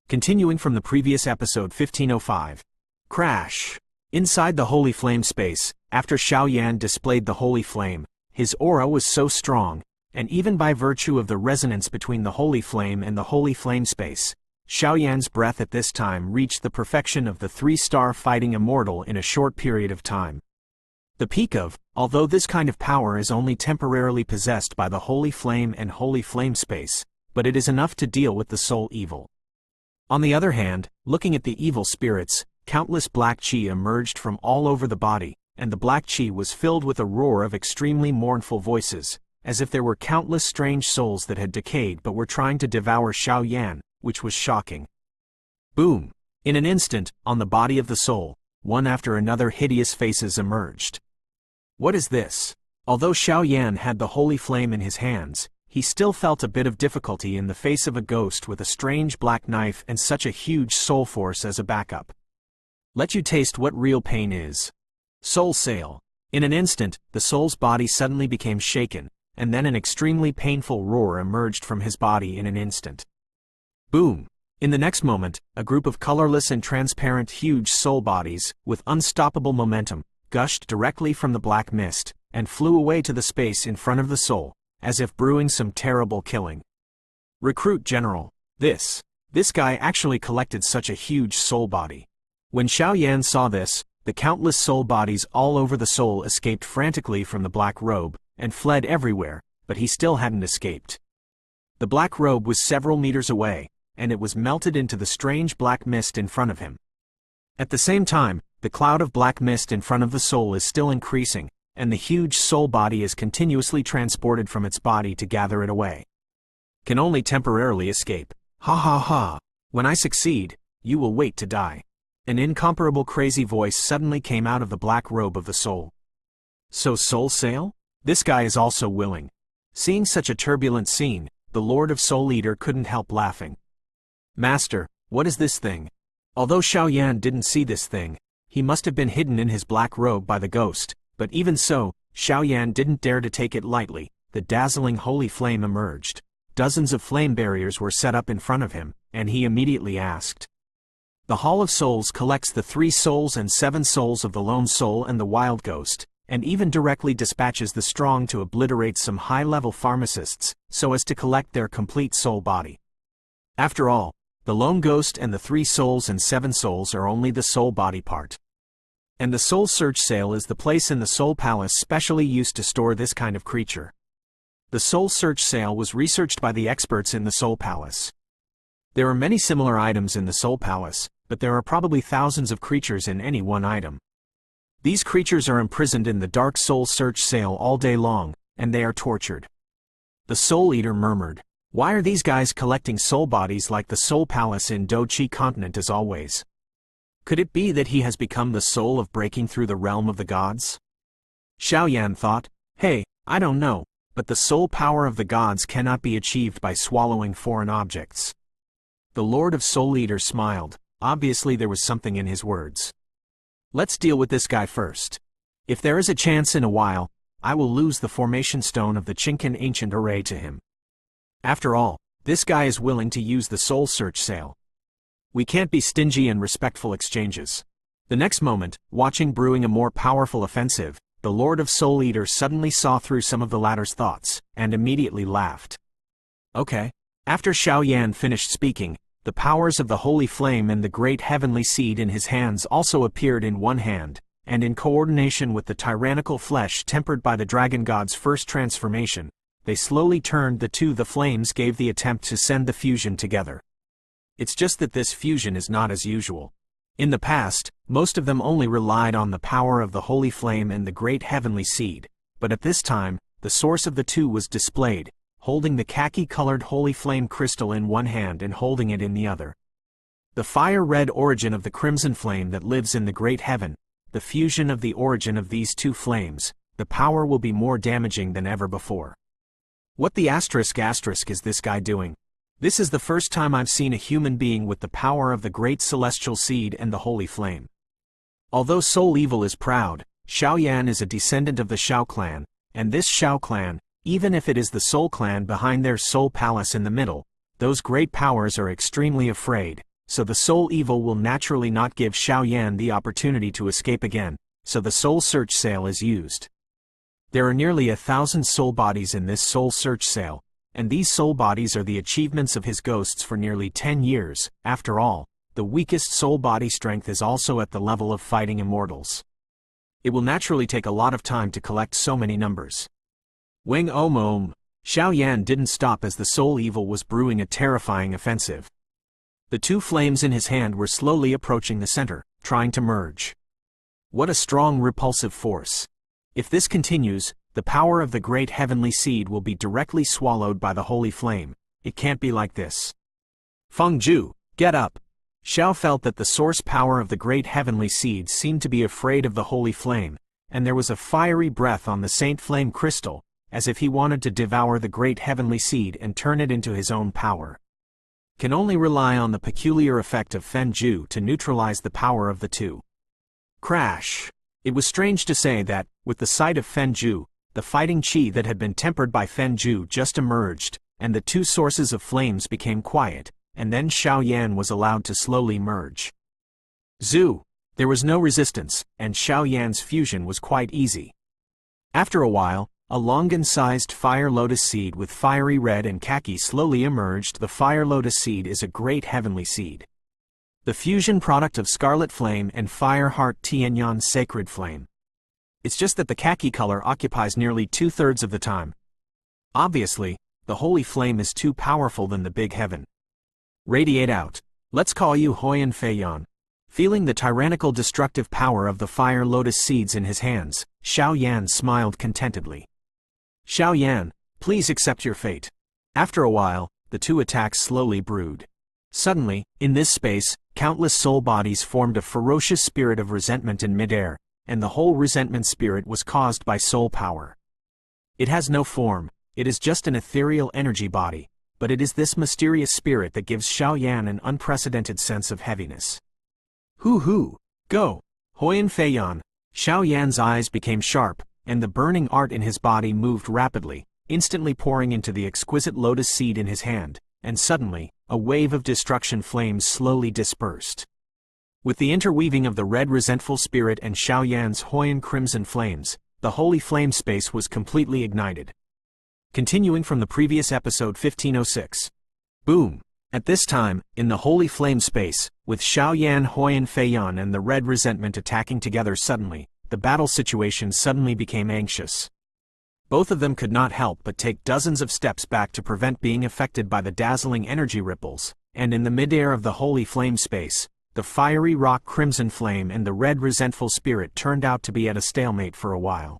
Continuing from the previous episode 1505. Crash. Inside the holy flame space, after Xiaoyan displayed the holy flame, his aura was so strong, and even by virtue of the resonance between the holy flame and the holy flame space, Xiaoyan's breath at this time reached the perfection of the 3-star fighting immortal in a short period of time. The peak of, although this kind of power is only temporarily possessed by the holy flame and holy flame space, but it is enough to deal with the soul evil. On the other hand, looking at the evil spirits, countless black qi emerged from all over the body, and the black qi was filled with a roar of extremely mournful voices, as if there were countless strange souls that had decayed but were trying to devour Xiaoyan, which was shocking. Boom! In an instant, on the body of the soul, one after another hideous faces emerged. What is this? Although Xiaoyan had the holy flame in his hands, he still felt a bit of difficulty in the face of a ghost with a strange black knife and such a huge soul force as a backup. Let you taste what real pain is. Soul Sail. In an instant, the soul's body suddenly became shaken, and then an extremely painful roar emerged from his body in an instant. Boom! In the next moment, a group of colorless and transparent huge soul bodies, with unstoppable momentum, gushed directly from the black mist, and flew away to the space in front of the soul, as if brewing some terrible killing. Recruit General. This guy actually collected such a huge soul body. When Xiaoyan saw this, the countless soul bodies all over the soul escaped frantically from the black robe, and fled everywhere, but he still hadn't escaped. The black robe was several meters away, and it was melted into the strange black mist in front of him. At the same time, the cloud of black mist in front of the soul is still increasing, and the huge soul body is continuously transported from its body to gather it away. Can only temporarily escape. Ha ha ha. When I succeed, you will wait to die. An incomparable crazy voice suddenly came out of the black robe of the soul. So Soul Sail? This guy is also willing. Seeing such a turbulent scene, the Lord of Soul Eater couldn't help laughing. Master, what is this thing? Although Xiaoyan didn't see this thing, he must have been hidden in his black robe by the ghost, but even so, Xiaoyan didn't dare to take it lightly. The dazzling holy flame emerged. Dozens of flame barriers were set up in front of him, and he immediately asked. The Hall of Souls collects the 3 souls and 7 souls of the lone soul and the wild ghost, and even directly dispatches the strong to obliterate some high-level pharmacists, so as to collect their complete soul body. After all, the lone ghost and the 3 souls and 7 souls are only the soul body part. And the Soul Search Sale is the place in the Soul Palace specially used to store this kind of creature. The Soul Search Sale was researched by the experts in the Soul Palace. There are many similar items in the Soul Palace, but there are probably thousands of creatures in any one item. These creatures are imprisoned in the dark Soul Search Sale all day long, and they are tortured. The Soul Eater murmured, "Why are these guys collecting soul bodies like the Soul Palace in Dochi Continent as always? Could it be that he has become the soul of breaking through the realm of the gods?" Xiaoyan thought, "Hey, I don't know, but the soul power of the gods cannot be achieved by swallowing foreign objects." The Lord of Soul Eater smiled. Obviously there was something in his words. "Let's deal with this guy first. If there is a chance in a while, I will lose the formation stone of the Qiankun Ancient Array to him. After all, this guy is willing to use the Soul Search Sale. We can't be stingy in respectful exchanges." The next moment, watching brewing a more powerful offensive, the Lord of Soul Eater suddenly saw through some of the latter's thoughts, and immediately laughed. Okay. After Xiaoyan finished speaking, the powers of the Holy Flame and the Great Heavenly Seed in his hands also appeared in one hand, and in coordination with the tyrannical flesh tempered by the Dragon God's first transformation, they slowly turned the two. The flames gave the attempt to send the fusion together. It's just that this fusion is not as usual. In the past, most of them only relied on the power of the Holy Flame and the Great Heavenly Seed, but at this time, the source of the two was displayed, holding the khaki-colored Holy Flame crystal in one hand and holding it in the other. The fire-red origin of the crimson flame that lives in the great heaven, the fusion of the origin of these two flames, the power will be more damaging than ever before. What the asterisk is this guy doing? This is the first time I've seen a human being with the power of the great celestial seed and the holy flame. Although Soul Evil is proud, Xiaoyan is a descendant of the Xiao clan, and this Xiao clan, even if it is the Soul clan behind their Soul Palace in the middle, those great powers are extremely afraid, so the soul evil will naturally not give Xiaoyan the opportunity to escape again, so the soul search sail is used. There are nearly 1,000 soul bodies in this soul search sail, and these soul bodies are the achievements of his ghosts for nearly 10 years. After all, the weakest soul body strength is also at the level of fighting immortals. It will naturally take a lot of time to collect so many numbers. Wing Om. Xiaoyan didn't stop as the soul evil was brewing a terrifying offensive. The two flames in his hand were slowly approaching the center, trying to merge. What a strong repulsive force. If this continues, the power of the great heavenly seed will be directly swallowed by the holy flame. It can't be like this. Fengju, get up. Xiao felt that the source power of the great heavenly seed seemed to be afraid of the holy flame, and there was a fiery breath on the saint flame crystal, as if he wanted to devour the great heavenly seed and turn it into his own power. Can only rely on the peculiar effect of Fengju to neutralize the power of the two. Crash! It was strange to say that, with the sight of Fengju, the fighting qi that had been tempered by Fengju just emerged, and the two sources of flames became quiet, and then Xiaoyan was allowed to slowly merge. Zhu! There was no resistance, and Xiaoyan's fusion was quite easy. After a while, a longan-sized fire lotus seed with fiery red and khaki slowly emerged. The fire lotus seed is a great heavenly seed. The fusion product of scarlet flame and fire heart Tianyan sacred flame. It's just that the khaki color occupies nearly 2/3 of the time. Obviously, the holy flame is too powerful than the big heaven. Radiate out. Let's call you Huyan Feiyan. Feeling the tyrannical destructive power of the fire lotus seeds in his hands, Xiaoyan smiled contentedly. Xiaoyan, please accept your fate. After a while, the two attacks slowly brewed. Suddenly, in this space, countless soul bodies formed a ferocious spirit of resentment in midair, and the whole resentment spirit was caused by soul power. It has no form, it is just an ethereal energy body, but it is this mysterious spirit that gives Xiaoyan an unprecedented sense of heaviness. Hoo, go! Huyan Feiyan. Xiaoyan's eyes became sharp, and the burning art in his body moved rapidly, instantly pouring into the exquisite lotus seed in his hand, and suddenly, a wave of destruction flames slowly dispersed. With the interweaving of the red resentful spirit and Xiaoyan's Huyan crimson flames, the holy flame space was completely ignited. Continuing from the previous episode 1506. Boom! At this time, in the holy flame space, with Xiaoyan Huyan Feiyan and the red resentment attacking together suddenly, the battle situation suddenly became anxious. Both of them could not help but take dozens of steps back to prevent being affected by the dazzling energy ripples, and in the midair of the holy flame space, the fiery rock crimson flame and the red resentful spirit turned out to be at a stalemate for a while.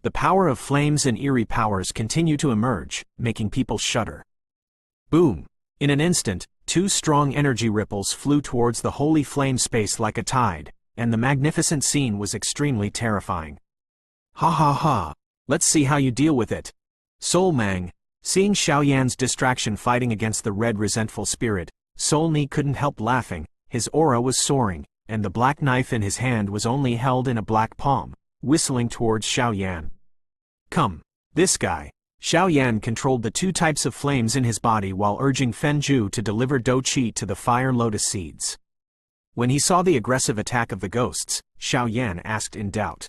The power of flames and eerie powers continue to emerge, making people shudder. Boom! In an instant, two strong energy ripples flew towards the holy flame space like a tide, and the magnificent scene was extremely terrifying. Ha! Let's see how you deal with it. Soul Mang, seeing Xiaoyan's distraction fighting against the red resentful spirit, Soul Ni couldn't help laughing. His aura was soaring, and the black knife in his hand was only held in a black palm, whistling towards Xiaoyan. Come, this guy. Xiaoyan controlled the two types of flames in his body while urging Fengju to deliver Do Qi to the fire lotus seeds. When he saw the aggressive attack of the ghosts, Xiaoyan asked in doubt.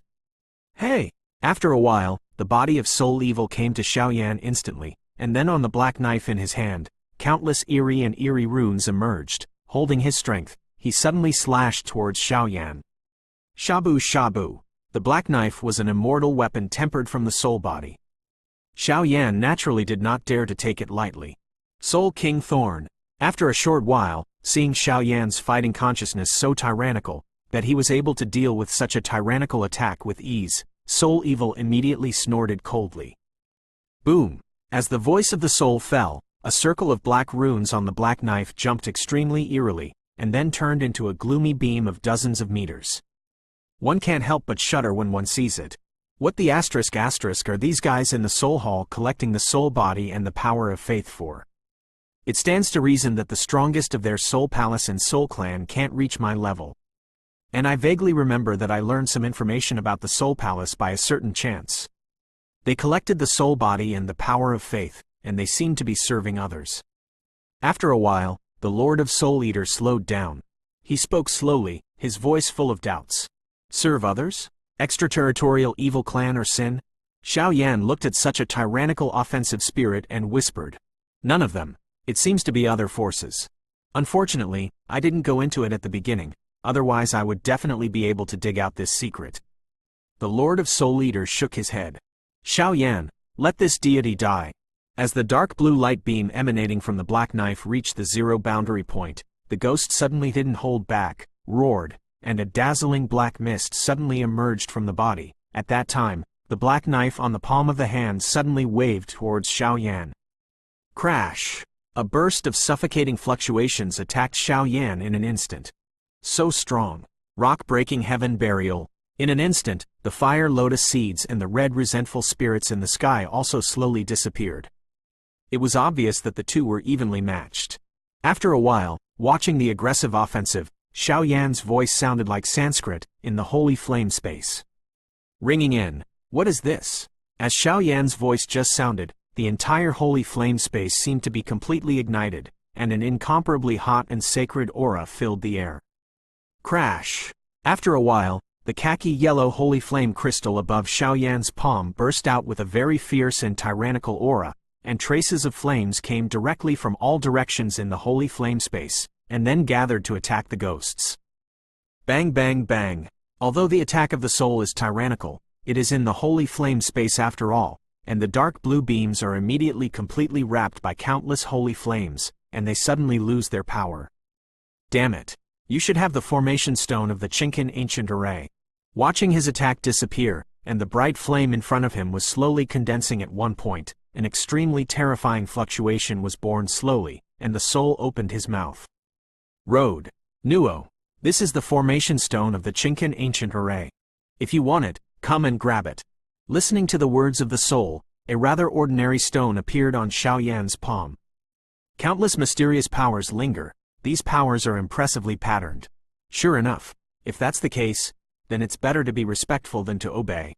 Hey! After a while, the body of soul evil came to Xiaoyan instantly, and then on the black knife in his hand, countless eerie runes emerged. Holding his strength, he suddenly slashed towards Xiaoyan. Shabu! The black knife was an immortal weapon tempered from the soul body. Xiaoyan naturally did not dare to take it lightly. Soul King Thorn. After a short while, seeing Xiaoyan's fighting consciousness so tyrannical, that he was able to deal with such a tyrannical attack with ease, Soul Evil immediately snorted coldly. Boom! As the voice of the soul fell, a circle of black runes on the black knife jumped extremely eerily, and then turned into a gloomy beam of dozens of meters. One can't help but shudder when one sees it. What the asterisk are these guys in the soul hall collecting the soul body and the power of faith for? It stands to reason that the strongest of their soul palace and soul clan can't reach my level. And I vaguely remember that I learned some information about the soul palace by a certain chance. They collected the soul body and the power of faith, and they seemed to be serving others. After a while, the Lord of Soul Eater slowed down. He spoke slowly, his voice full of doubts. Serve others? Extraterritorial evil clan or sin? Xiao Yan looked at such a tyrannical offensive spirit and whispered. None of them. It seems to be other forces. Unfortunately, I didn't go into it at the beginning, otherwise I would definitely be able to dig out this secret. The Lord of Soul Eater shook his head. Xiao Yan, let this deity die. As the dark blue light beam emanating from the black knife reached the zero boundary point, the ghost suddenly didn't hold back, roared, and a dazzling black mist suddenly emerged from the body. At that time, the black knife on the palm of the hand suddenly waved towards Xiao Yan. Crash! A burst of suffocating fluctuations attacked Xiao Yan in an instant. So strong. Rock-breaking heaven burial. In an instant, the fire lotus seeds and the red resentful spirits in the sky also slowly disappeared. It was obvious that the two were evenly matched. After a while, watching the aggressive offensive, Xiao Yan's voice sounded like Sanskrit in the holy flame space. Ringing in. What is this? As Xiao Yan's voice just sounded, the entire holy flame space seemed to be completely ignited, and an incomparably hot and sacred aura filled the air. Crash! After a while, the khaki-yellow holy flame crystal above Xiao Yan's palm burst out with a very fierce and tyrannical aura, and traces of flames came directly from all directions in the holy flame space, and then gathered to attack the ghosts. Bang bang bang! Although the attack of the soul is tyrannical, it is in the holy flame space after all, and the dark blue beams are immediately completely wrapped by countless holy flames, and they suddenly lose their power. Damn it! You should have the formation stone of the Qiankun Ancient Array. Watching his attack disappear, and the bright flame in front of him was slowly condensing at one point, an extremely terrifying fluctuation was born slowly, and the soul opened his mouth. Road. Nuo. This is the formation stone of the Qiankun Ancient Array. If you want it, come and grab it. Listening to the words of the soul, a rather ordinary stone appeared on Xiao Yan's palm. Countless mysterious powers linger. These powers are impressively patterned. Sure enough, if that's the case, then it's better to be respectful than to obey.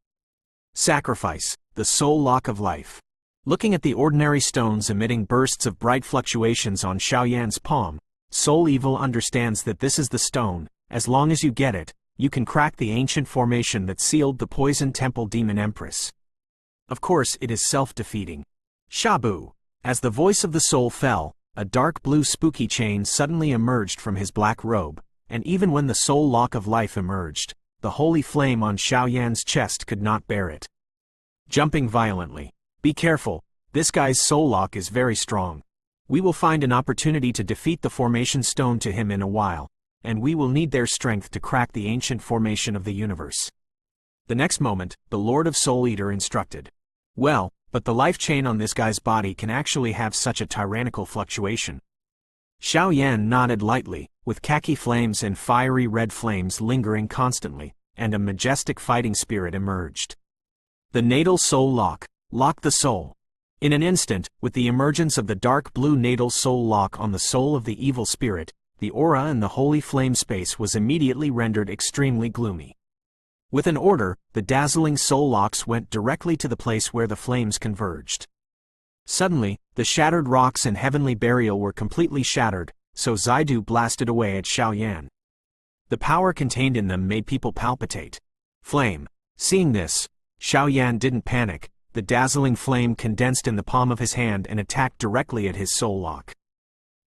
Sacrifice, the soul lock of life. Looking at the ordinary stones emitting bursts of bright fluctuations on Xiao Yan's palm, Soul Evil understands that this is the stone. As long as you get it, you can crack the ancient formation that sealed the poisoned temple demon empress. Of course, it is self-defeating. Shabu! As the voice of the soul fell, a dark blue spooky chain suddenly emerged from his black robe, and even when the soul lock of life emerged, the holy flame on Xiao Yan's chest could not bear it. Jumping violently. Be careful, this guy's soul lock is very strong. We will find an opportunity to defeat the formation stone to him in a while, and we will need their strength to crack the ancient formation of the universe. The next moment, the Lord of Soul Eater instructed. Well, but the life chain on this guy's body can actually have such a tyrannical fluctuation. Xiao Yan nodded lightly, with khaki flames and fiery red flames lingering constantly, and a majestic fighting spirit emerged. The natal soul lock. Lock the soul. In an instant, with the emergence of the dark blue natal soul lock on the soul of the evil spirit, the aura in the holy flame space was immediately rendered extremely gloomy. With an order, the dazzling soul locks went directly to the place where the flames converged. Suddenly, the shattered rocks and heavenly burial were completely shattered, so Zaidu blasted away at Xiao Yan. The power contained in them made people palpitate. Flame. Seeing this, Xiao Yan didn't panic. The dazzling flame condensed in the palm of his hand and attacked directly at his soul lock.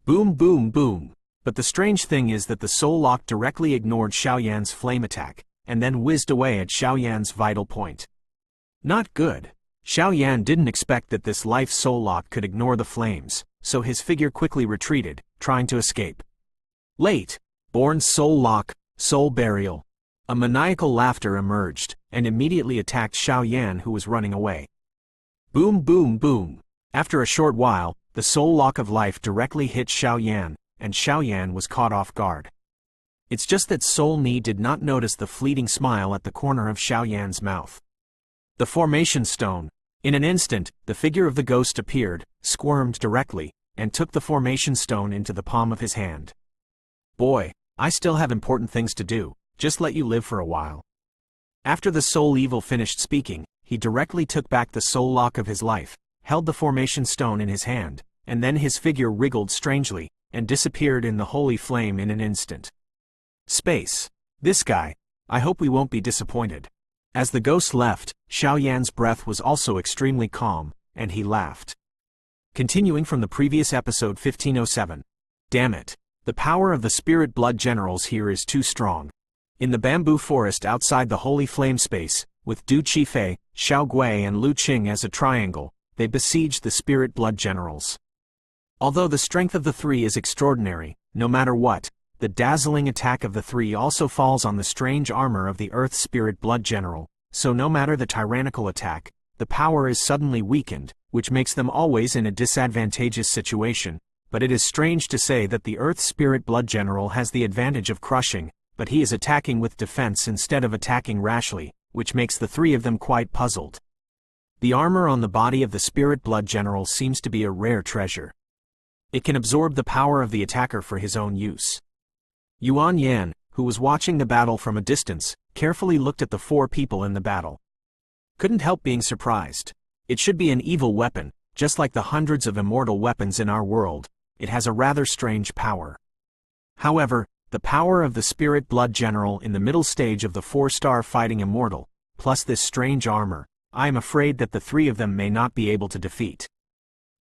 Boom boom boom. But the strange thing is that the soul lock directly ignored Xiao Yan's flame attack, and then whizzed away at Xiao Yan's vital point. Not good. Xiao Yan didn't expect that this life soul lock could ignore the flames, so his figure quickly retreated, trying to escape. Late. Born soul lock, soul burial. A maniacal laughter emerged, and immediately attacked Xiao Yan, who was running away. Boom boom boom. After a short while, the soul lock of life directly hit Xiao Yan, and Xiao Yan was caught off guard. It's just that Soul Ni did not notice the fleeting smile at the corner of Xiao Yan's mouth. The formation stone. In an instant, the figure of the ghost appeared, squirmed directly, and took the formation stone into the palm of his hand. Boy, I still have important things to do. Just let you live for a while. After the Soul Evil finished speaking, he directly took back the soul lock of his life, held the formation stone in his hand, and then his figure wriggled strangely, and disappeared in the holy flame in an instant. Space. This guy. I hope we won't be disappointed. As the ghost left, Xiaoyan's breath was also extremely calm, and he laughed. Continuing from the previous episode 1507. Damn it. The power of the spirit blood generals here is too strong. In the bamboo forest outside the holy flame space, with Du Qifei, Xiao Gui and Lu Qing as a triangle, they besieged the spirit blood generals. Although the strength of the three is extraordinary, no matter what, the dazzling attack of the three also falls on the strange armor of the Earth Spirit Blood General, so no matter the tyrannical attack, the power is suddenly weakened, which makes them always in a disadvantageous situation, but it is strange to say that the Earth Spirit Blood General has the advantage of crushing, but he is attacking with defense instead of attacking rashly, which makes the three of them quite puzzled. The armor on the body of the Spirit Blood General seems to be a rare treasure. It can absorb the power of the attacker for his own use. Yuan Yan, who was watching the battle from a distance, carefully looked at the four people in the battle. Couldn't help being surprised. It should be an evil weapon, just like the hundreds of immortal weapons in our world. It has a rather strange power. However, the power of the Spirit Blood General in the middle stage of the 4-star fighting immortal, plus this strange armor, I am afraid that the three of them may not be able to defeat.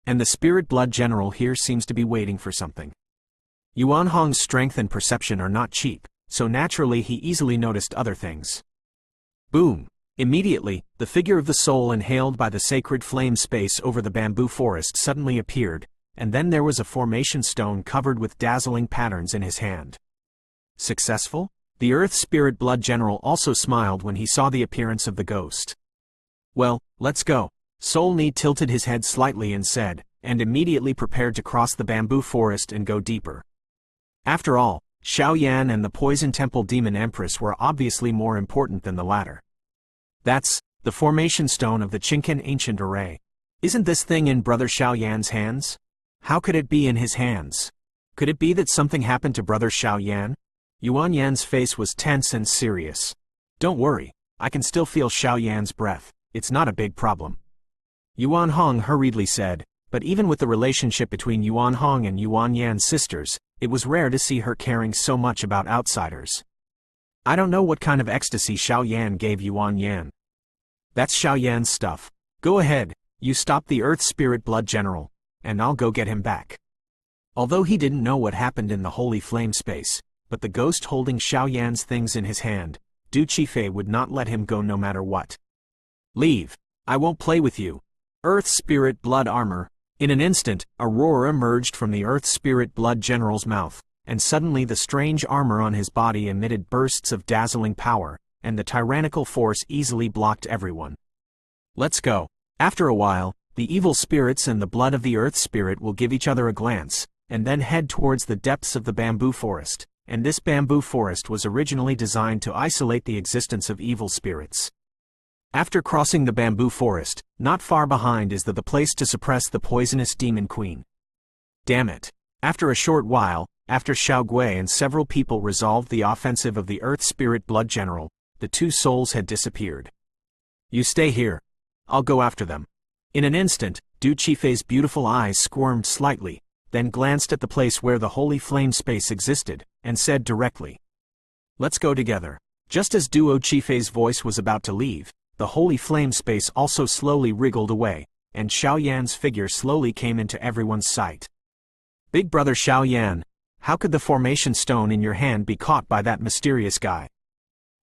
And the Spirit Blood General here seems to be waiting for something. Yuan Hong's strength and perception are not cheap, so naturally he easily noticed other things. Boom! Immediately, the figure of the soul inhaled by the sacred flame space over the bamboo forest suddenly appeared, and then there was a formation stone covered with dazzling patterns in his hand. Successful? The Earth Spirit Blood General also smiled when he saw the appearance of the ghost. Well, let's go. Soul Ni tilted his head slightly and said, and immediately prepared to cross the bamboo forest and go deeper. After all, Xiaoyan and the Poison Temple Demon Empress were obviously more important than the latter. That's the formation stone of the Qiankun Ancient Array. Isn't this thing in Brother Xiaoyan's hands? How could it be in his hands? Could it be that something happened to Brother Xiaoyan? Yuan Yan's face was tense and serious. Don't worry, I can still feel Xiaoyan's breath. It's not a big problem. Yuan Hong hurriedly said, but even with the relationship between Yuan Hong and Yuan Yan's sisters, it was rare to see her caring so much about outsiders. I don't know what kind of ecstasy Xiaoyan gave Yuan Yan. That's Xiaoyan's stuff. Go ahead, you stop the Earth Spirit Blood General, and I'll go get him back. Although he didn't know what happened in the holy flame space, but the ghost holding Xiaoyan's things in his hand, Du Qifei would not let him go no matter what. Leave. I won't play with you. Earth Spirit Blood Armor. In an instant, a roar emerged from the Earth Spirit Blood General's mouth, and suddenly the strange armor on his body emitted bursts of dazzling power, and the tyrannical force easily blocked everyone. Let's go. After a while, the evil spirits and the blood of the Earth Spirit will give each other a glance, and then head towards the depths of the bamboo forest, and this bamboo forest was originally designed to isolate the existence of evil spirits. After crossing the bamboo forest, not far behind is the place to suppress the poisonous demon queen. Damn it. After a short while, after Xiao Gui and several people resolved the offensive of the Earth Spirit Blood General, the two souls had disappeared. You stay here. I'll go after them. In an instant, Du Qifei's beautiful eyes squirmed slightly, then glanced at the place where the holy flame space existed, and said directly, "Let's go together." Just as Duo Qifei's voice was about to leave, the holy flame space also slowly wriggled away, and Xiaoyan's figure slowly came into everyone's sight. Big brother Xiaoyan, how could the formation stone in your hand be caught by that mysterious guy?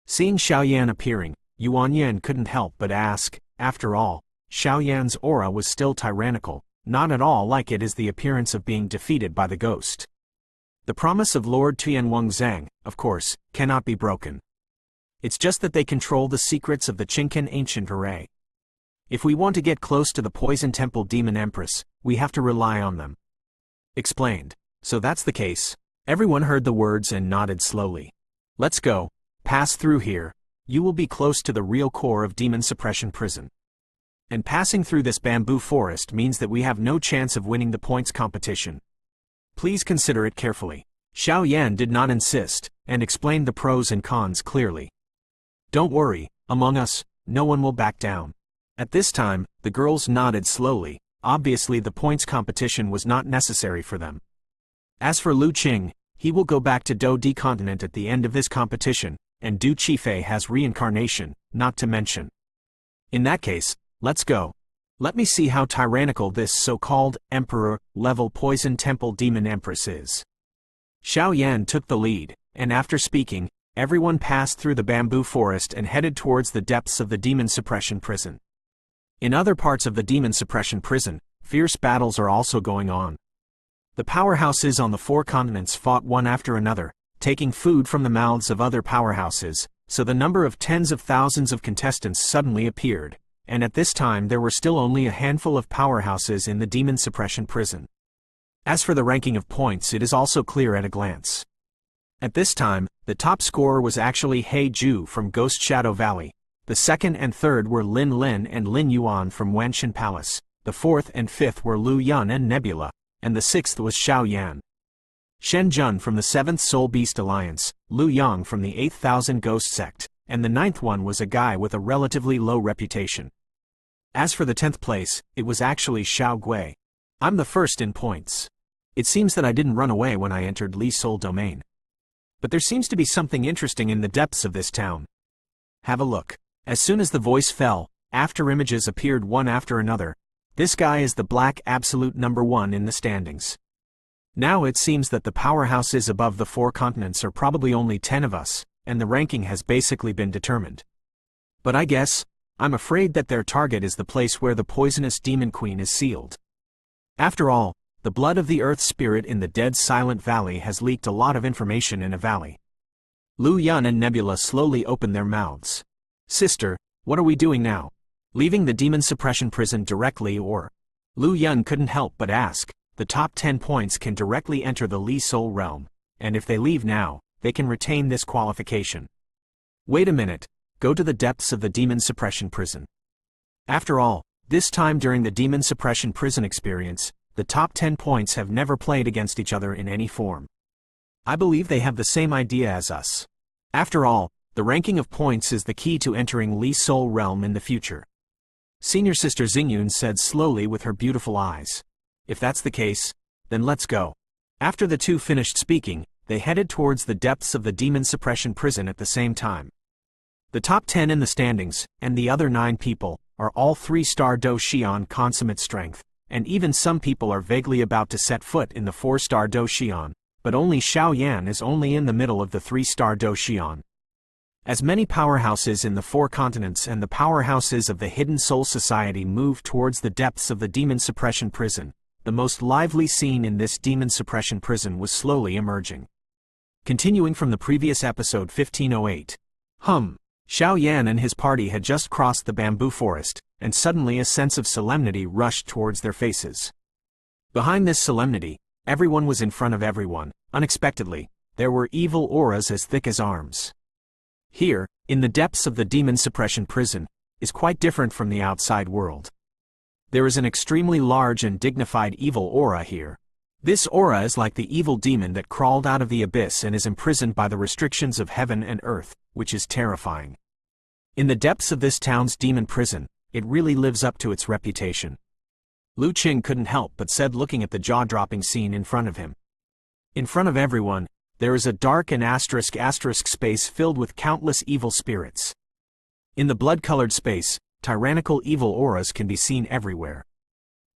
Seeing Xiaoyan appearing, Yuan Yan couldn't help but ask. After all, Xiaoyan's aura was still tyrannical, not at all like it is the appearance of being defeated by the ghost. The promise of Lord Tianwang Zhang, of course, cannot be broken. It's just that they control the secrets of the Qiankun Ancient Array. If we want to get close to the Poison Temple Demon Empress, we have to rely on them. Explained. So that's the case. Everyone heard the words and nodded slowly. Let's go. Pass through here. You will be close to the real core of Demon Suppression Prison. And passing through this bamboo forest means that we have no chance of winning the points competition. Please consider it carefully. Xiaoyan did not insist, and explained the pros and cons clearly. Don't worry, among us, no one will back down. At this time, the girls nodded slowly. Obviously the points competition was not necessary for them. As for Lu Qing, he will go back to Do D continent at the end of this competition, and Du Qifei has reincarnation, not to mention. In that case, let's go. Let me see how tyrannical this so-called emperor-level poison temple demon empress is. Xiao Yan took the lead, and after speaking, everyone passed through the bamboo forest and headed towards the depths of the demon suppression prison. In other parts of the demon suppression prison, fierce battles are also going on. The powerhouses on the 4 continents fought one after another, taking food from the mouths of other powerhouses, so the number of tens of thousands of contestants suddenly appeared, and at this time there were still only a handful of powerhouses in the demon suppression prison. As for the ranking of points, it is also clear at a glance. At this time, the top scorer was actually He Ju from Ghost Shadow Valley, the second and third were Lin Lin and Lin Yuan from Wanshan Palace, the fourth and fifth were Lu Yun and Nebula, and the sixth was Xiao Yan. Shen Jun from the 7th Soul Beast Alliance, Lu Yang from the 8,000 Ghost Sect, and the 9th one was a guy with a relatively low reputation. As for the 10th place, it was actually Xiao Gui. I'm the first in points. It seems that I didn't run away when I entered Li Soul Domain. But there seems to be something interesting in the depths of this town. Have a look. As soon as the voice fell, after images appeared one after another. This guy is the black absolute number 1 in the standings. Now it seems that the powerhouses above the 4 continents are probably only 10 of us, and the ranking has basically been determined. But I guess, I'm afraid that their target is the place where the poisonous demon queen is sealed. After all, the blood of the earth spirit in the dead silent valley has leaked a lot of information in a valley. Lu Yun and Nebula slowly opened their mouths. Sister, what are we doing now? Leaving the demon suppression prison directly or? Lu Yun couldn't help but ask. The top 10 points can directly enter the Li Soul realm, and if they leave now, they can retain this qualification. Wait a minute, go to the depths of the demon suppression prison. After all, this time during the demon suppression prison experience, the top 10 points have never played against each other in any form. I believe they have the same idea as us. After all, the ranking of points is the key to entering Li Soul realm in the future. Senior Sister Xingyun said slowly with her beautiful eyes. If that's the case, then let's go. After the two finished speaking, they headed towards the depths of the demon suppression prison at the same time. The top 10 in the standings, and the other 9 people, are all 3-star Do Xian consummate strength, and even some people are vaguely about to set foot in the 4-star Do Xian, but only Xiao Yan is only in the middle of the 3-star Do Xian. As many powerhouses in the 4 continents and the powerhouses of the Hidden Soul Society move towards the depths of the demon suppression prison, the most lively scene in this demon suppression prison was slowly emerging. Continuing from the previous episode 1508. Xiao Yan and his party had just crossed the bamboo forest, and suddenly a sense of solemnity rushed towards their faces. Behind this solemnity, everyone was in front of everyone. Unexpectedly, there were evil auras as thick as arms. Here, in the depths of the demon suppression prison, is quite different from the outside world. There is an extremely large and dignified evil aura here. This aura is like the evil demon that crawled out of the abyss and is imprisoned by the restrictions of heaven and earth, which is terrifying. In the depths of this town's demon prison, it really lives up to its reputation. Lu Qing couldn't help but said, looking at the jaw-dropping scene in front of him. In front of everyone, there is a dark and asterisk space filled with countless evil spirits. In the blood-colored space, tyrannical evil auras can be seen everywhere.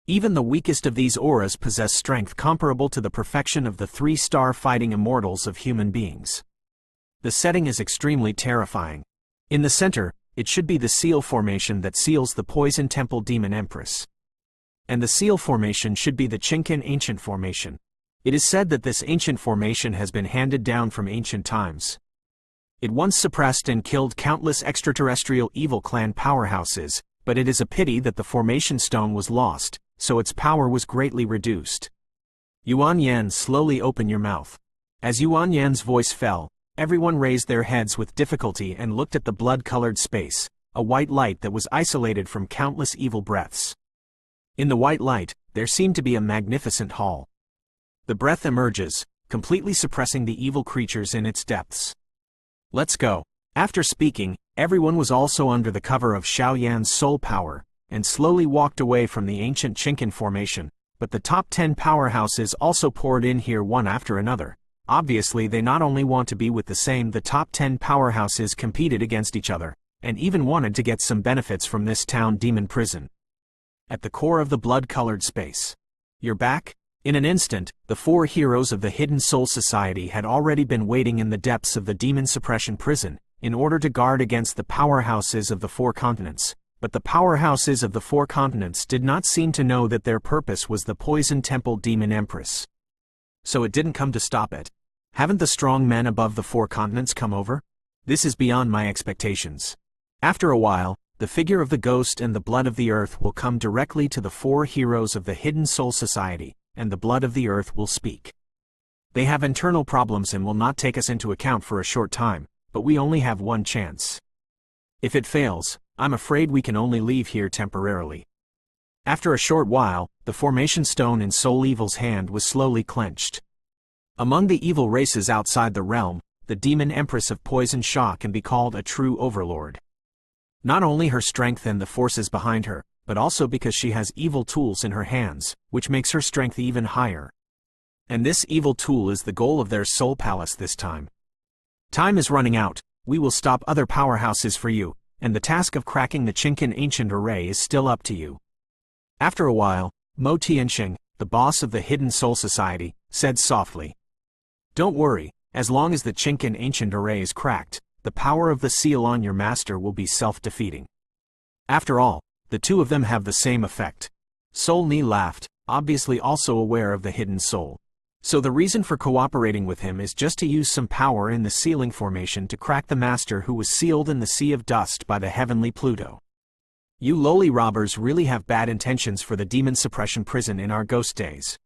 Even the weakest of these auras possess strength comparable to the perfection of the 3-star fighting immortals of human beings. The setting is extremely terrifying. In the center, it should be the seal formation that seals the Poison Temple Demon Empress. And the seal formation should be the Qiankun Ancient Formation. It is said that this ancient formation has been handed down from ancient times. It once suppressed and killed countless extraterrestrial evil clan powerhouses, but it is a pity that the formation stone was lost, so its power was greatly reduced. Yuan Yan, slowly open your mouth. As Yuan Yan's voice fell, everyone raised their heads with difficulty and looked at the blood-colored space, a white light that was isolated from countless evil breaths. In the white light, there seemed to be a magnificent hall. The breath emerges, completely suppressing the evil creatures in its depths. Let's go. After speaking, everyone was also under the cover of Xiao Yan's soul power, and slowly walked away from the ancient Qiankun formation, but the top 10 powerhouses also poured in here one after another. Obviously they not only want to be with the top 10 powerhouses competed against each other, and even wanted to get some benefits from this town demon prison. At the core of the blood-colored space. You're back? In an instant, the 4 heroes of the Hidden Soul Society had already been waiting in the depths of the demon suppression prison, in order to guard against the powerhouses of the 4 continents. But the powerhouses of the 4 continents did not seem to know that their purpose was the Poison Temple Demon Empress. So it didn't come to stop it. Haven't the strong men above the 4 continents come over? This is beyond my expectations. After a while, the figure of the ghost and the blood of the earth will come directly to the 4 heroes of the Hidden Soul Society, and the blood of the earth will speak. They have internal problems and will not take us into account for a short time, but we only have one chance. If it fails, I'm afraid we can only leave here temporarily. After a short while, the formation stone in Soul Evil's hand was slowly clenched. Among the evil races outside the realm, the Demon Empress of Poison Sha can be called a true overlord. Not only her strength and the forces behind her, but also because she has evil tools in her hands, which makes her strength even higher. And this evil tool is the goal of their Soul Palace this time. Time is running out. We will stop other powerhouses for you, and the task of cracking the Qiankun Ancient Array is still up to you. After a while, Mo Tianxing, the boss of the Hidden Soul Society, said softly, "Don't worry, as long as the Qiankun Ancient Array is cracked, the power of the seal on your master will be self-defeating. After all, the 2 of them have the same effect." Soul Ni laughed, obviously also aware of the hidden soul. So the reason for cooperating with him is just to use some power in the sealing formation to crack the master who was sealed in the Sea of Dust by the heavenly Pluto. You lowly robbers really have bad intentions for the demon suppression prison in our ghost days.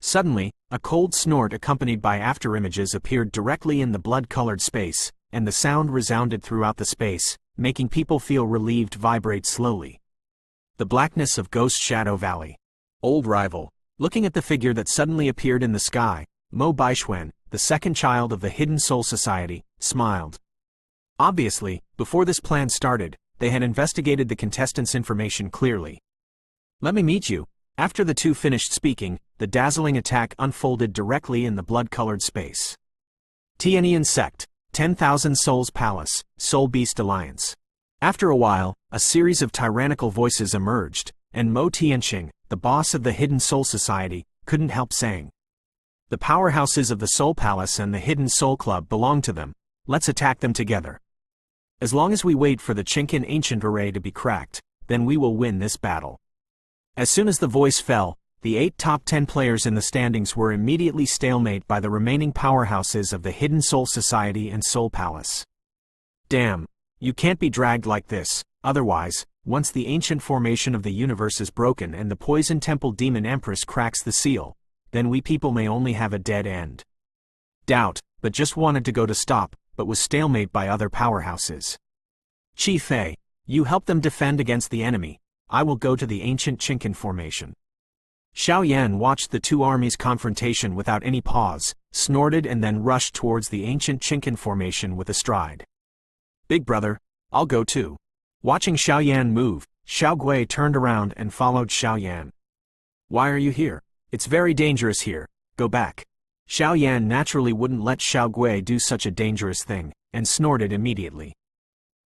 Suddenly, a cold snort accompanied by afterimages appeared directly in the blood-colored space, and the sound resounded throughout the space, making people feel relieved vibrate slowly. The blackness of Ghost Shadow Valley. Old rival. Looking at the figure that suddenly appeared in the sky, Mo Baixuan, the second child of the Hidden Soul Society, smiled. Obviously, before this plan started, they had investigated the contestants' information clearly. "Let me meet you." After the 2 finished speaking, the dazzling attack unfolded directly in the blood-colored space. Tianian Sect, 10,000 Souls Palace, Soul Beast Alliance. After a while, a series of tyrannical voices emerged, and Mo Tianxing, the boss of the Hidden Soul Society, couldn't help saying, "The powerhouses of the Soul Palace and the Hidden Soul Club belong to them. Let's attack them together. As long as we wait for the Qiankun Ancient Array to be cracked, then we will win this battle." As soon as the voice fell, the 8 top 10 players in the standings were immediately stalemated by the remaining powerhouses of the Hidden Soul Society and Soul Palace. Damn, you can't be dragged like this, otherwise, once the ancient formation of the universe is broken and the Poison Temple Demon Empress cracks the seal, then we people may only have a dead end. Doubt, but just wanted to go to stop, but was stalemated by other powerhouses. Qi Fei, you help them defend against the enemy. I will go to the ancient Qiankun formation. Xiao Yan watched the 2 armies' confrontation without any pause, snorted and then rushed towards the ancient Qiankun formation with a stride. "Big brother, I'll go too." Watching Xiao Yan move, Xiao Gui turned around and followed Xiao Yan. "Why are you here? It's very dangerous here. Go back." Xiao Yan naturally wouldn't let Xiao Gui do such a dangerous thing, and snorted immediately.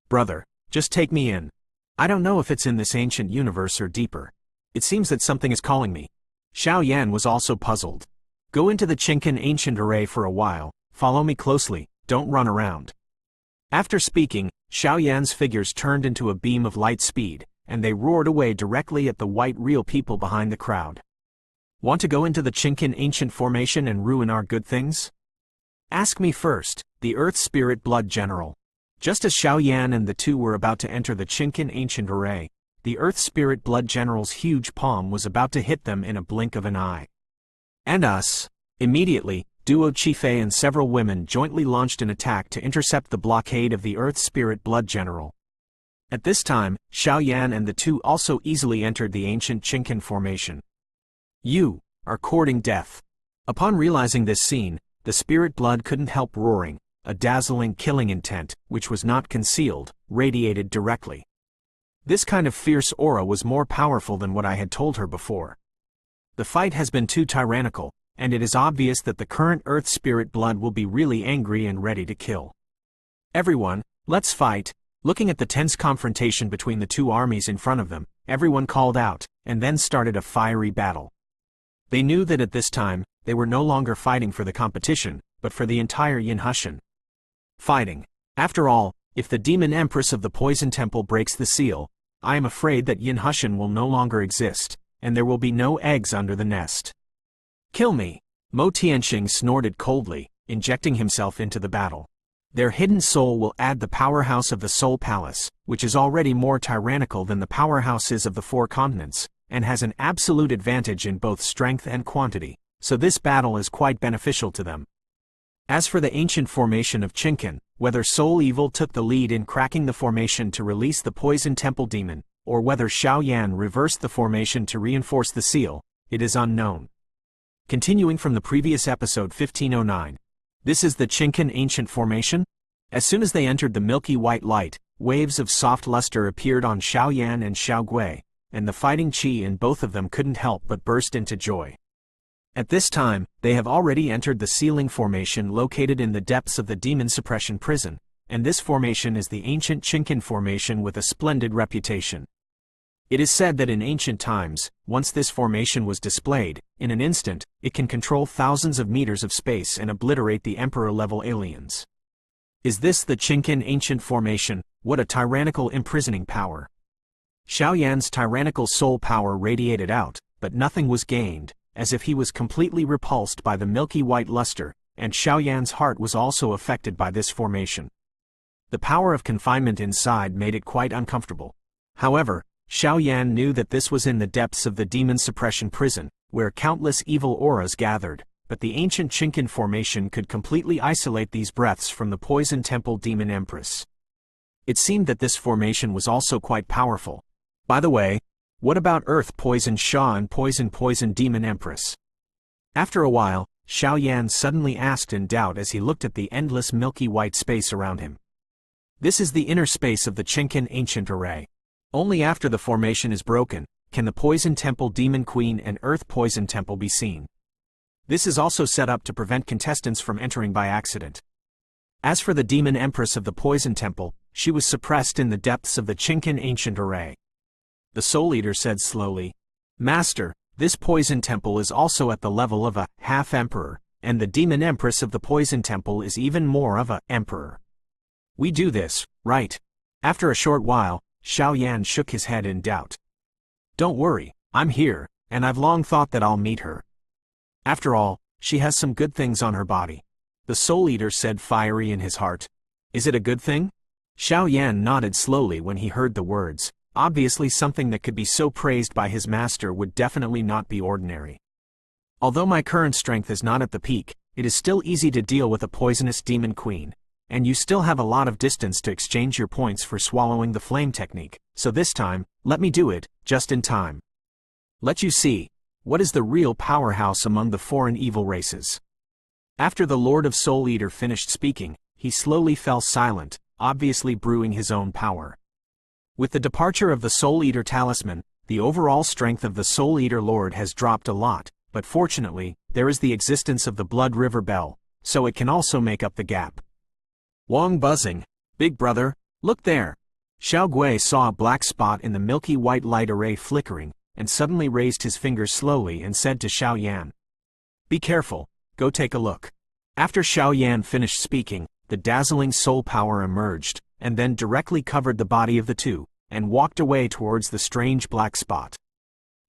"Brother, just take me in. I don't know if it's in this ancient universe or deeper. It seems that something is calling me." Xiao Yan was also puzzled. "Go into the Qiankun Ancient Array for a while, follow me closely, don't run around." After speaking, Xiao Yan's figures turned into a beam of light speed, and they roared away directly at the white real people behind the crowd. "Want to go into the Qiankun Ancient Formation and ruin our good things? Ask me first, the Earth Spirit Blood General." Just as Xiao Yan and the 2 were about to enter the Qiankun Ancient Array, the Earth Spirit Blood General's huge palm was about to hit them in a blink of an eye. "And us." Immediately, Duo Qi Fei and several women jointly launched an attack to intercept the blockade of the Earth Spirit Blood General. At this time, Xiao Yan and the 2 also easily entered the ancient Qiankun formation. "You are courting death." Upon realizing this scene, the spirit blood couldn't help roaring. A dazzling killing intent, which was not concealed, radiated directly. This kind of fierce aura was more powerful than what I had told her before. The fight has been too tyrannical, and it is obvious that the current Earth Spirit blood will be really angry and ready to kill. Everyone, let's fight. Looking at the tense confrontation between the two armies in front of them, everyone called out, and then started a fiery battle. They knew that at this time, they were no longer fighting for the competition, but for the entire Yinhushan. Fighting. After all, if the demon empress of the Poison Temple breaks the seal, I am afraid that Yinhushan will no longer exist, and there will be no eggs under the nest. Kill me! Mo Tianxing snorted coldly, injecting himself into the battle. Their hidden soul will add the powerhouse of the Soul Palace, which is already more tyrannical than the powerhouses of the four continents, and has an absolute advantage in both strength and quantity, so this battle is quite beneficial to them. As for the ancient formation of Qiankun, whether Soul Evil took the lead in cracking the formation to release the Poison Temple Demon, or whether Xiaoyan reversed the formation to reinforce the seal, it is unknown. Continuing from the previous episode 1509, this is the Qiankun Ancient Formation? As soon as they entered the milky white light, waves of soft luster appeared on Xiaoyan and Xiaogui, and the fighting qi in both of them couldn't help but burst into joy. At this time, they have already entered the sealing formation located in the depths of the demon suppression prison, and this formation is the ancient Qiankun formation with a splendid reputation. It is said that in ancient times, once this formation was displayed, in an instant, it can control thousands of meters of space and obliterate the Emperor-level aliens. Is this the Qiankun Ancient Formation? What a tyrannical imprisoning power! Xiaoyan's tyrannical soul power radiated out, but nothing was gained, as if he was completely repulsed by the milky white luster, and Xiaoyan's heart was also affected by this formation. The power of confinement inside made it quite uncomfortable. However, Xiaoyan knew that this was in the depths of the demon suppression prison, where countless evil auras gathered, but the ancient Qiankun formation could completely isolate these breaths from the Poison Temple Demon Empress. It seemed that this formation was also quite powerful. By the way, what about Earth Poison Sha and Poison Demon Empress? After a while, Xiaoyan suddenly asked in doubt as he looked at the endless milky white space around him. This is the inner space of the Qiankun Ancient Array. Only after the formation is broken, can the Poison Temple Demon Queen and Earth Poison Temple be seen. This is also set up to prevent contestants from entering by accident. As for the Demon Empress of the Poison Temple, she was suppressed in the depths of the Qiankun Ancient Array. The Soul Eater said slowly, "Master, this Poison Temple is also at the level of a half-emperor, and the Demon Empress of the Poison Temple is even more of a emperor. We do this, right?" After a short while, Xiaoyan shook his head in doubt. "Don't worry, I'm here, and I've long thought that I'll meet her. After all, she has some good things on her body." The Soul Eater said fiery in his heart. "Is it a good thing?" Xiaoyan nodded slowly when he heard the words. Obviously something that could be so praised by his master would definitely not be ordinary. "Although my current strength is not at the peak, it is still easy to deal with a poisonous demon queen. And you still have a lot of distance to exchange your points for swallowing the flame technique, so this time, let me do it, just in time. Let you see, what is the real powerhouse among the foreign evil races." After the Lord of Soul Eater finished speaking, he slowly fell silent, obviously brewing his own power. With the departure of the Soul Eater talisman, the overall strength of the Soul Eater Lord has dropped a lot, but fortunately, there is the existence of the Blood River Bell, so it can also make up the gap. Wang buzzing. "Big brother, look there." Xiaogui saw a black spot in the milky white light array flickering, and suddenly raised his finger slowly and said to Xiaoyan, "Be careful, go take a look." After Xiaoyan finished speaking, the dazzling soul power emerged, and then directly covered the body of the two, and walked away towards the strange black spot.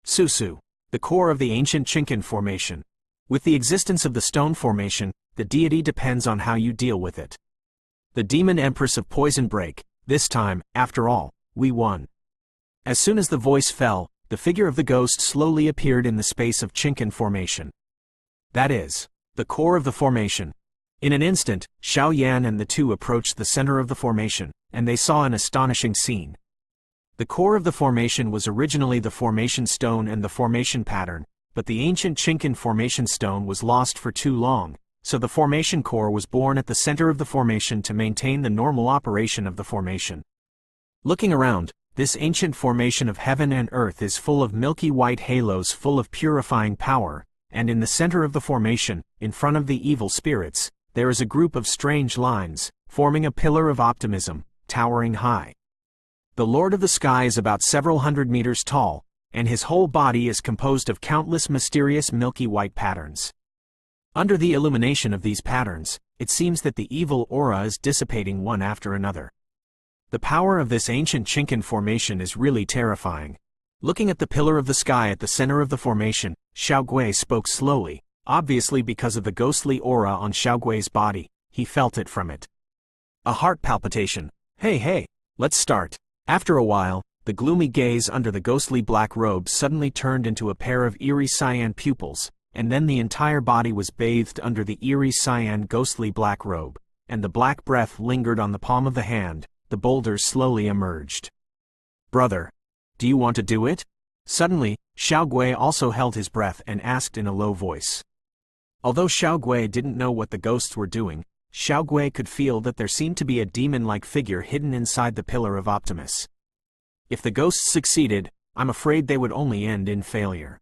Susu, the core of the ancient Qiankun formation. With the existence of the stone formation, the deity depends on how you deal with it. The Demon Empress of Poison Break. This time, after all, we won. As soon as the voice fell, the figure of the ghost slowly appeared in the space of Qiankun formation. That is, the core of the formation. In an instant, Xiaoyan and the two approached the center of the formation, and they saw an astonishing scene. The core of the formation was originally the formation stone and the formation pattern, but the ancient Qiankun formation stone was lost for too long, so the formation core was born at the center of the formation to maintain the normal operation of the formation. Looking around, This ancient formation of heaven and earth is full of milky white halos full of purifying power, and in the center of the formation, in front of the evil spirits, there is a group of strange lines, forming a pillar of optimism, towering high. The Lord of the Sky is about several hundred meters tall, and his whole body is composed of countless mysterious milky white patterns. Under the illumination of these patterns, it seems that the evil aura is dissipating one after another. The power of this ancient Qiankun formation is really terrifying. Looking at the pillar of the sky at the center of the formation, Xiaogui spoke slowly, obviously because of the ghostly aura on Xiaogui's body. He felt it from it. A heart palpitation. Hey, let's start. After a while, the gloomy gaze under the ghostly black robe suddenly turned into a pair of eerie cyan pupils, and then the entire body was bathed under the eerie cyan ghostly black robe, and the black breath lingered on the palm of the hand. The boulders slowly emerged. Brother, do you want to do it? Suddenly, Xiaogui also held his breath and asked in a low voice. Although Xiaogui didn't know what the ghosts were doing, Xiaogui could feel that there seemed to be a demon-like figure hidden inside the Pillar of Optimus. If the ghosts succeeded, I'm afraid they would only end in failure.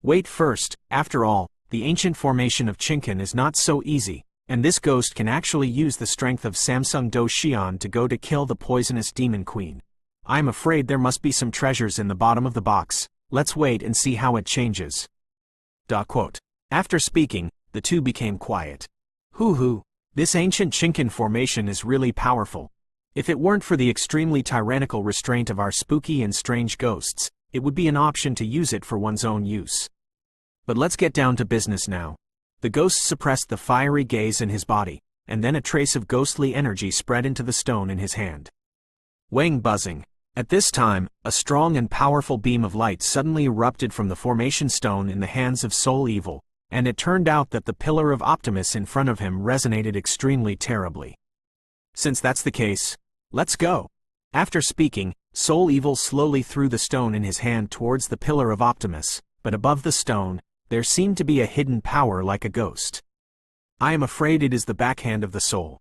Wait first, after all, the ancient formation of Qiankun is not so easy, and this ghost can actually use the strength of Samsung Do Xian to go to kill the poisonous demon queen. I'm afraid there must be some treasures in the bottom of the box. Let's wait and see how it changes. After speaking, the two became quiet. Hoo, this ancient Qiankun formation is really powerful. If it weren't for the extremely tyrannical restraint of our spooky and strange ghosts, it would be an option to use it for one's own use. But let's get down to business now. The ghost suppressed the fiery gaze in his body, and then a trace of ghostly energy spread into the stone in his hand. Wang buzzing. At this time, a strong and powerful beam of light suddenly erupted from the formation stone in the hands of Soul Evil, and it turned out that the Pillar of Optimus in front of him resonated extremely terribly. Since that's the case, let's go. After speaking, Soul Evil slowly threw the stone in his hand towards the Pillar of Optimus, but above the stone, there seemed to be a hidden power like a ghost. I am afraid it is the backhand of the soul.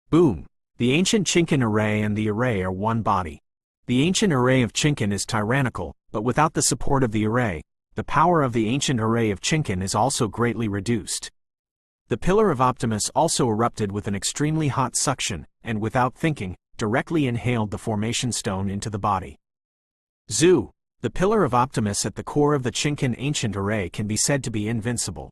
Boom! The ancient Qiankun array and the array are one body. The ancient array of Qiankun is tyrannical, but without the support of the array, the power of the ancient array of Qiankun is also greatly reduced. The Pillar of Optimus also erupted with an extremely hot suction, and without thinking, directly inhaled the formation stone into the body. Zoo! The Pillar of Optimus at the core of the Qiankun Ancient Array can be said to be invincible.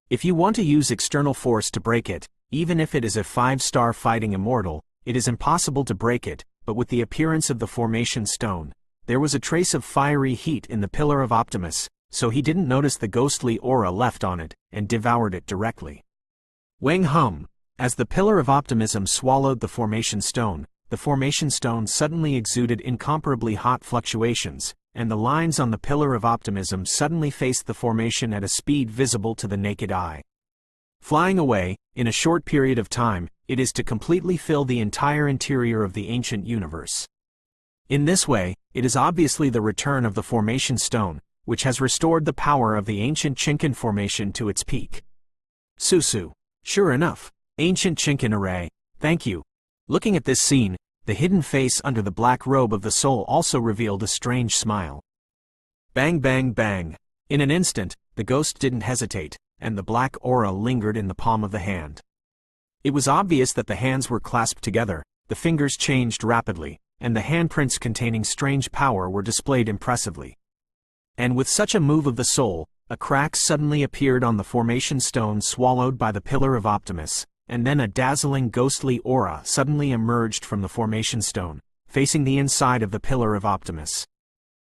If you want to use external force to break it, even if it is a 5-star fighting immortal, it is impossible to break it, but with the appearance of the formation stone, there was a trace of fiery heat in the Pillar of Optimus, so he didn't notice the ghostly aura left on it, and devoured it directly. Wang hum! As the Pillar of Optimism swallowed the formation stone suddenly exuded incomparably hot fluctuations, and the lines on the Pillar of Optimism suddenly faced the formation at a speed visible to the naked eye. Flying away, in a short period of time, it is to completely fill the entire interior of the ancient universe. In this way, it is obviously the return of the formation stone, which has restored the power of the ancient Qiankun formation to its peak. Susu. Sure enough, ancient Qiankun array, thank you. Looking at this scene, the hidden face under the black robe of the soul also revealed a strange smile. Bang bang bang. In an instant, the ghost didn't hesitate, and the black aura lingered in the palm of the hand. It was obvious that the hands were clasped together, the fingers changed rapidly, and the handprints containing strange power were displayed impressively. And with such a move of the soul, a crack suddenly appeared on the formation stone swallowed by the Pillar of Optimus, and then a dazzling ghostly aura suddenly emerged from the formation stone, facing the inside of the Pillar of Optimus.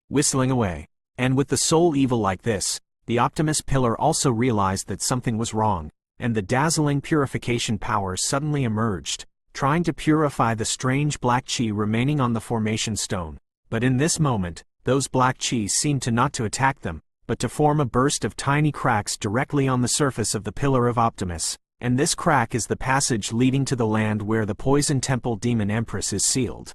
Whistling away. And with the soul evil like this, the Optimus Pillar also realized that something was wrong, and the dazzling purification power suddenly emerged, trying to purify the strange black chi remaining on the formation stone. But in this moment, those black chi seemed to not to attack them, but to form a burst of tiny cracks directly on the surface of the Pillar of Optimus. And this crack is the passage leading to the land where the Poison Temple Demon Empress is sealed.